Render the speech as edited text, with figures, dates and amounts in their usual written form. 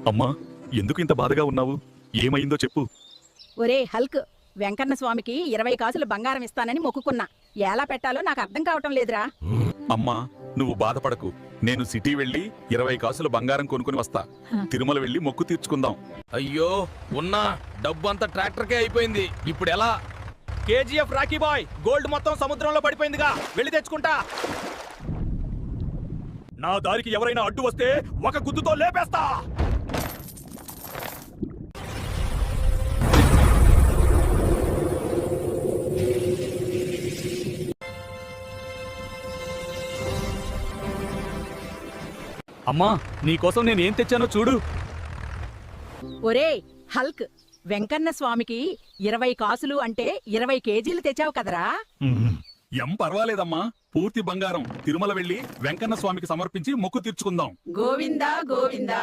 అమ్మా, ఎందుకు ఇంత బాధగా ఉన్నావు? ఏమైందో చెప్పు. ఒరే హల్క్, వెంకన్న స్వామికి 20 కాసులు బంగారం ఇస్తానని మొక్కుకున్నా. ఎలా పెట్టాలో నాకు అర్థం కావటం లేదురా. అమ్మా, నువ్వు బాధపడకు. నేను సిటీ వెళ్ళి 20 కాసుల బంగారం కొనుక్కుని వస్తా. తిరుమల వెళ్ళి మొక్కు తీర్చుకుందాం. అయ్యో, ఉన్న డబ్బు అంతా ట్రాక్టర్కే అయిపోయింది. ఇప్పుడు ఎలా? కేజీఎఫ్ రాకీ బాయ్, గోల్డ్ మొత్తం సముద్రంలో పడిపోయిందిగా, వెళ్ళి తెచ్చుకుంటా. నా దారికి ఎవరైనా అడ్డు వస్తే ఒక గుద్దుతో లేపేస్తా. అమ్మా, నీకోసం నేనేం తెచ్చానో చూడు. ఒరే హల్క్, వెంకన్న స్వామికి 20 కాసులు అంటే 20 కేజీలు తెచ్చావు కదరా. ఏం పర్వాలేదమ్మా, పూర్తి బంగారం. తిరుమల వెళ్ళి వెంకన్న స్వామికి సమర్పించి మొక్కు తీర్చుకుందాం. గోవిందా గోవిందా.